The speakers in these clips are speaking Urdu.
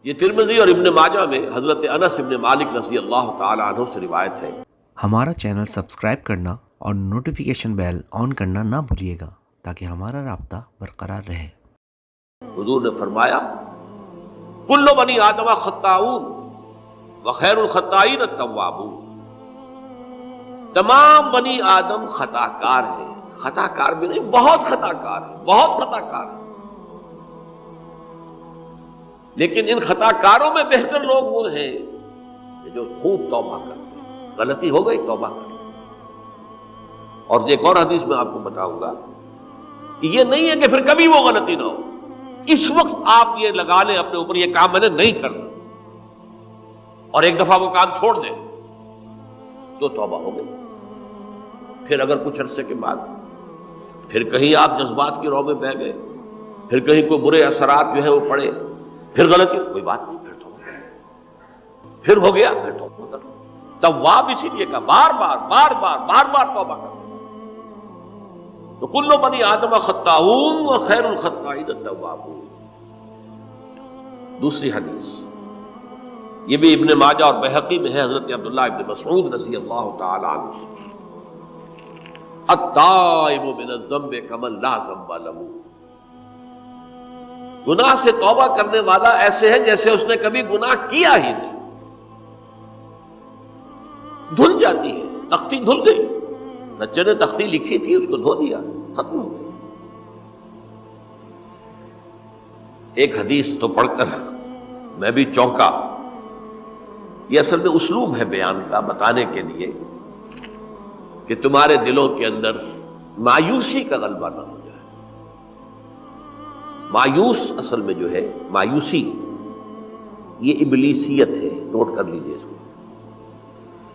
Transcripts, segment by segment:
یہ ترمذی اور ابن ماجہ میں حضرت انس ابن مالک رضی اللہ تعالی عنہ سے روایت ہے۔ ہمارا چینل سبسکرائب کرنا اور نوٹیفیکیشن بیل آن کرنا نہ بھولیے گا تاکہ ہمارا رابطہ برقرار رہے۔ حضور نے فرمایا کل بنی آدم خطاؤون وخیر الخطائین التوابون، تمام بنی آدم خطا کار ہیں، خطا کار بھی نہیں، بہت خطا کار ہیں، بہت خطا کار ہیں، لیکن ان خطا کاروں میں بہتر لوگ وہ ہیں کہ جو خوب توبہ کرتے ہیں، غلطی ہو گئی توبہ کرتے ہیں۔ اور ایک اور حدیث میں آپ کو بتاؤں گا کہ یہ نہیں ہے کہ پھر کبھی وہ غلطی نہ ہو، اس وقت آپ یہ لگا لیں اپنے اوپر یہ کام میں نے نہیں کرنا، اور ایک دفعہ وہ کام چھوڑ دیں تو توبہ ہو گئی۔ پھر اگر کچھ عرصے کے بعد پھر کہیں آپ جذبات کی رو میں بہہ گئے، پھر کہیں کوئی برے اثرات جو ہے وہ پڑے، پھر غلطی، کوئی بات نہیں، پھر توبہ، پھر ہو گیا، پھر توبہ کرو۔ تواب اسی لیے کہا بار بار توبہ کرو۔ تو کل بنی آدم خطاؤون وخیر الخطائین التوابون۔ دوسری حدیث یہ بھی ابن ماجہ اور بہقی میں ہے، حضرت عبداللہ ابن مسعود رضی اللہ تعالی عنہ، التائب من الذنب کمن لا ذنب له، گناہ سے توبہ کرنے والا ایسے ہے جیسے اس نے کبھی گناہ کیا ہی نہیں۔ دھل جاتی ہے، تختی دھل گئی، بچے نے تختی لکھی تھی اس کو دھو دیا، ختم ہو گئی۔ ایک حدیث تو پڑھ کر میں بھی چونکا، یہ اصل میں اسلوب ہے بیان کا، بتانے کے لیے کہ تمہارے دلوں کے اندر مایوسی کا غلبہ نہ ہو جائے۔ مایوس اصل میں جو ہے مایوسی یہ ابلیسیت ہے، نوٹ کر لیجئے اس کو۔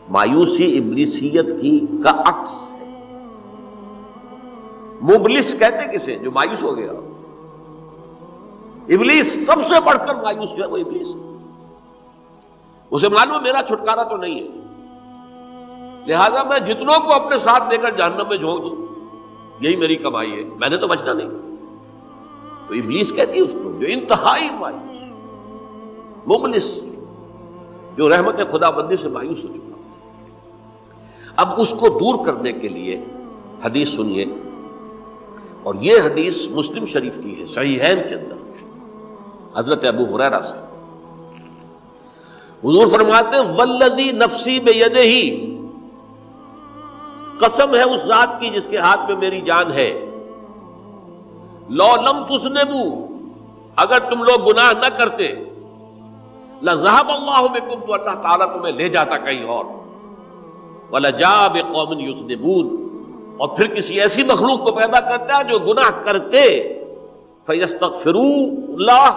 مایوسی ابلیسیت کا عکس ہے۔ مبلس کہتے کسے؟ جو مایوس ہو گیا۔ ابلیس سب سے بڑھ کر مایوس جو ہے وہ ابلیس ہے۔ اسے معلوم میرا چھٹکارا تو نہیں ہے، لہذا میں جتنوں کو اپنے ساتھ لے کر جہنم میں جھونک دوں یہی میری کمائی ہے، میں نے تو بچنا نہیں۔ تو ابلیس کہتی ہے اس کو جو انتہائی مایوس، مبلس، جو رحمت خدا بندی سے مایوس ہو چکا۔ اب اس کو دور کرنے کے لیے حدیث سنیے، اور یہ حدیث مسلم شریف کی ہے، صحیحین کے اندر، حضرت ابو ہریرہ سے۔ حضور فرماتے ہیں والذی نفسی بیدہ، قسم ہے اس ذات کی جس کے ہاتھ میں میری جان ہے، لو لم تذنبوا، اگر تم لوگ گناہ نہ کرتے، لذهب اللہ بکم، تو اللہ تعالیٰ تمہیں لے جاتا کہیں اور، ولجاء بقوم یذنبون، اور پھر کسی ایسی مخلوق کو پیدا کرتا ہے جو گناہ کرتے، فیستغفروا اللہ،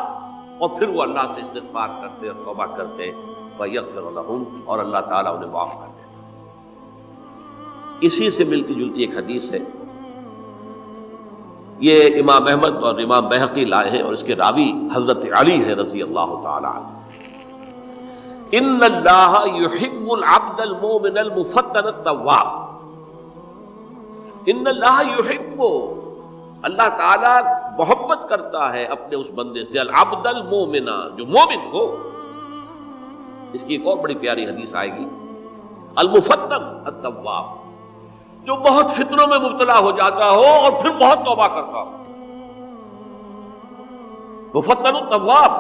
اور پھر وہ اللہ سے استغفار کرتے اور توبہ کرتے، ویغفر لہم، اور اللہ تعالیٰ انہیں معاف کر دیتا۔ اسی سے ملتی جلتی ایک حدیث ہے، یہ امام احمد اور امام بہقی لائے ہیں، اور اس کے راوی حضرت علی ہے رضی اللہ تعالی عنہ۔ ان اللہ یحب العبد المؤمن المفتن التواب، ان اللہ یحب، اللہ تعالیٰ محبت کرتا ہے اپنے اس بندے سے، العبد المؤمن، جو مومن ہو۔ اس کی ایک اور بڑی پیاری حدیث آئے گی، المفتن التواب، جو بہت فتنوں میں مبتلا ہو جاتا ہو اور پھر بہت توبہ کرتا ہو، مفتن التواب،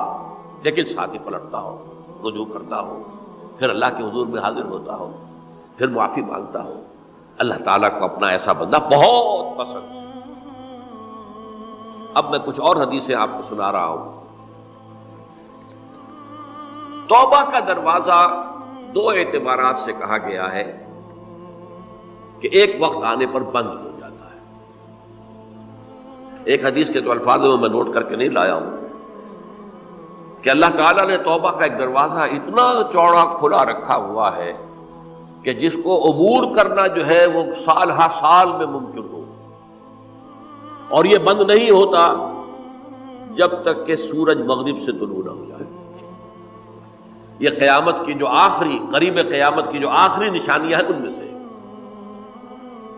لیکن ساتھ ہی پلٹتا ہو، رجوع کرتا ہو، پھر اللہ کے حضور میں حاضر ہوتا ہو، پھر معافی مانگتا ہو۔ اللہ تعالیٰ کو اپنا ایسا بندہ بہت پسند ہے۔ اب میں کچھ اور حدیثیں آپ کو سنا رہا ہوں۔ توبہ کا دروازہ دو اعتبارات سے کہا گیا ہے کہ ایک وقت آنے پر بند ہو جاتا ہے۔ ایک حدیث کے تو الفاظ میں نوٹ کر کے نہیں لایا ہوں کہ اللہ تعالیٰ نے توبہ کا ایک دروازہ اتنا چوڑا کھلا رکھا ہوا ہے کہ جس کو عبور کرنا جو ہے وہ سال ہا سال میں ممکن ہو، اور یہ بند نہیں ہوتا جب تک کہ سورج مغرب سے طلوع نہ ہو جائے۔ یہ قیامت کی جو آخری، قریب قیامت کی جو آخری نشانیاں ہیں ان میں سے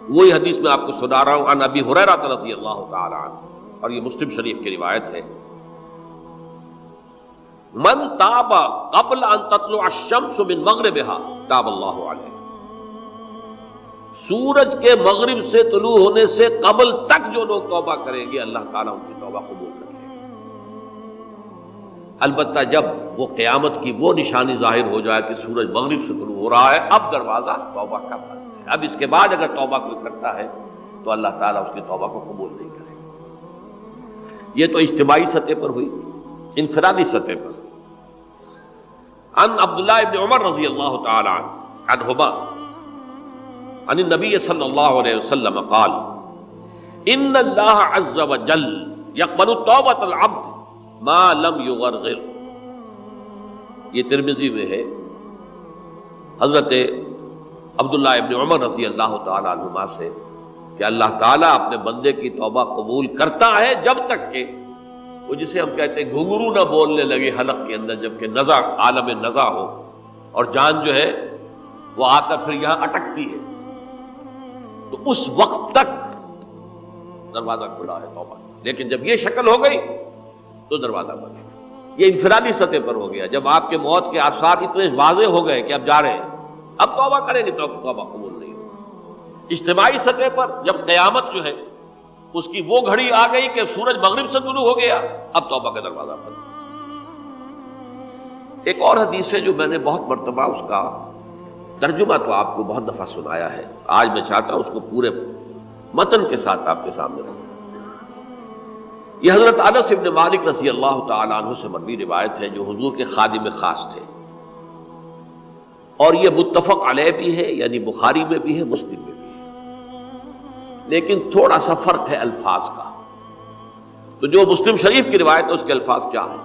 وہی حدیث میں آپ کو سنا رہا ہوں، عن ابی ہریرہ رضی اللہ تعالی عنہ، اور یہ مسلم شریف کی روایت ہے۔ من تاب قبل ان تطلع الشمس من مغربها تاب اللہ علیہ، سورج کے مغرب سے طلوع ہونے سے قبل تک جو لوگ توبہ کریں گے اللہ تعالیٰ ان کی توبہ قبول کرے گا۔ البتہ جب وہ قیامت کی وہ نشانی ظاہر ہو جائے کہ سورج مغرب سے طلوع ہو رہا ہے، اب دروازہ توبہ کا بند ہے، اب اس کے بعد اگر توبہ کوئی کرتا ہے تو اللہ تعالیٰ اس کی توبہ کو قبول نہیں کرے گا۔ یہ تو اجتماعی سطح پر ہوئی۔ انفرادی سطح پر عن عبداللہ ابن عمر رضی اللہ تعالی عنہما عن النبی صلی اللہ علیہ وسلم قال ان اللہ عز وجل یقبل توبۃ العبد ما لم یغرغر۔ یہ ترمذی میں ہے، حضرت عبداللہ ابن عمر رضی اللہ تعالی عنہما سے کہ اللہ تعالیٰ اپنے بندے کی توبہ قبول کرتا ہے جب تک کہ وہ جسے ہم کہتے ہیں گھنگرو نہ بولنے لگے حلق کے اندر، جبکہ نزع عالم نزع ہو اور جان جو ہے وہ آ کر پھر یہاں اٹکتی ہے، تو اس وقت تک دروازہ کھلا ہے توبہ۔ لیکن جب یہ شکل ہو گئی تو دروازہ بند ہے۔ یہ انفرادی سطح پر ہو گیا، جب آپ کے موت کے آثار اتنے واضح ہو گئے کہ اب جا رہے ہیں، اب توبہ کریں گے تو توبہ قبول نہیں ہوگی۔ اجتماعی سطح پر جب قیامت جو ہے اس کی وہ گھڑی آ گئی کہ سورج مغرب سے طلوع ہو گیا، اب توبہ کا دروازہ بند۔ ایک اور حدیث ہے جو میں نے بہت مرتبہ اس کا ترجمہ تو آپ کو بہت دفعہ سنایا ہے، آج میں چاہتا ہوں اس کو پورے متن کے ساتھ آپ کے سامنے رکھوں۔ یہ حضرت انس بن مالک رضی اللہ تعالی عنہ سے مروی روایت ہے، جو حضور کے خادم خاص تھے، اور یہ متفق علیہ بھی ہے، یعنی بخاری میں بھی ہے، مسلم میں بھی ہے، لیکن تھوڑا سا فرق ہے الفاظ کا۔ تو جو مسلم شریف کی روایت ہے اس کے الفاظ کیا ہیں؟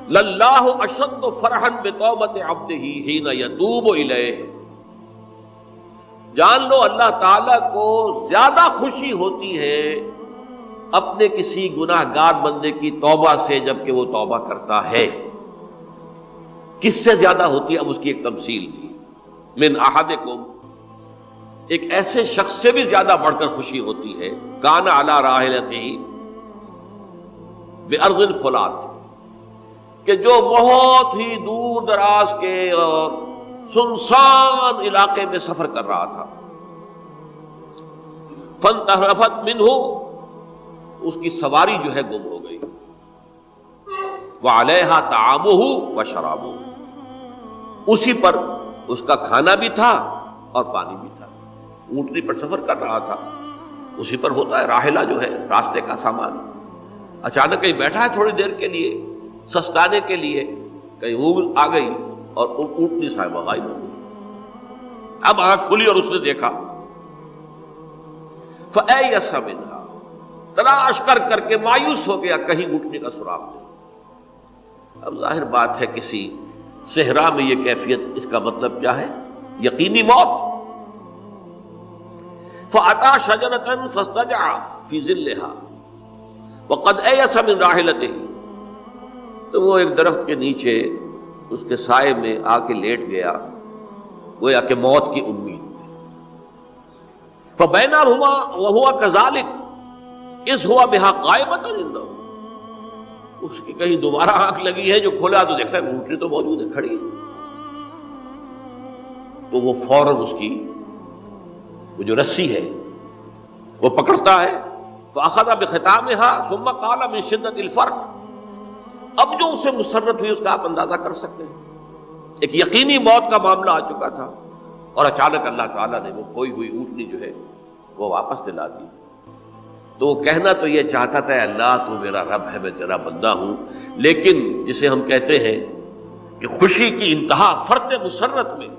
للہ اشد فرحا بتوبۃ عبدہ حین یتوب الیہ۔ جان لو اللہ تعالیٰ کو زیادہ خوشی ہوتی ہے اپنے کسی گناہ گار بندے کی توبہ سے جبکہ وہ توبہ کرتا ہے۔ کس سے زیادہ ہوتی ہے؟ اب اس کی ایک تمثیل دی، من احدکم، ایک ایسے شخص سے بھی زیادہ بڑھ کر خوشی ہوتی ہے، کان علی راحلتہ بارض الفلات، کہ جو بہت ہی دور دراز کے اور سنسان علاقے میں سفر کر رہا تھا، فانتحرفت منہ، اس کی سواری جو ہے گم ہو گئی، وعلیہا طعامہ وشرابہ، اسی پر اس کا کھانا بھی تھا اور پانی بھی تھا۔ اونٹنی پر سفر کر رہا تھا، اسی پر ہوتا ہے راحلہ جو ہے راستے کا سامان، اچانک کہیں بیٹھا ہے تھوڑی دیر کے لیے سستانے کے لیے، کہیں اونگ آ گئی اور اونٹنی صاحبہ غائب ہو گئی۔ اب آنکھ کھلی اور اس نے دیکھا، فَأَيَّسَ مِنْهَا، تلاش کر کر کے مایوس ہو گیا، کہیں اونٹنی کا سراغ نہیں۔ اب ظاہر بات ہے کسی صحرا میں یہ کیفیت، اس کا مطلب کیا ہے؟ یقینی موت۔ فَأَتَى شَجَرَةً فَاسْتَجَعَ فِي ظِلِّهَا وَقَدْ أَيَسَ مِنْ رَاحِلَتِهِ، تو وہ ایک درخت کے نیچے اس کے سائے میں آ کے لیٹ گیا، گویا کہ موت کی امید میں۔ فَبَيْنَهُمَا وَهُوَ كَذَلِكَ إِذْ هُوَ بِهَا قَائِمَةٌ عِندَهُ، اس کی کہیں دوبارہ آنکھ لگی ہے، جو کھولا تو دیکھتا ہے اونٹنی تو موجود ہے، کھڑی ہے، تو وہ فوراً اس کی وہ جو رسی ہے وہ پکڑتا ہے، فَأَخَذَ بِخِتَامِهَا ثُمَّ قَالَ مِن شِدَّةِ الْفَرْقِ، اب جو اسے مسرت ہوئی اس کا آپ اندازہ کر سکتے ہیں، ایک یقینی موت کا معاملہ آ چکا تھا، اور اچانک اللہ تعالیٰ نے وہ کھوئی ہوئی اونٹنی جو ہے وہ واپس دلا دی۔ تو وہ کہنا تو یہ چاہتا تھا، اللہ تو میرا رب ہے، میں تیرا بندہ ہوں، لیکن جسے ہم کہتے ہیں کہ خوشی کی انتہا فرط مسرت میں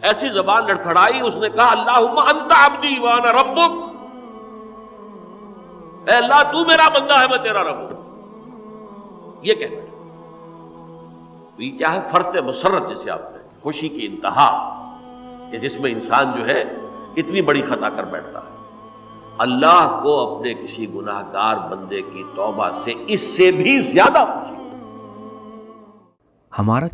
ایسی زبان لڑکھڑائی، اس نے کہا اللہم انت عبدی وانا ربک، اے اللہ تو میرا بندہ ہے، میں تیرا رب ہوں، یہ کہنا ہے۔ تو یہ کیا ہے؟ فرط مسرت جسے آپ کہتے ہیں، خوشی کی انتہا، کہ جس میں انسان جو ہے اتنی بڑی خطا کر بیٹھتا ہے۔ اللہ کو اپنے کسی گناہ گار بندے کی توبہ سے اس سے بھی زیادہ خوشی۔ ہمارا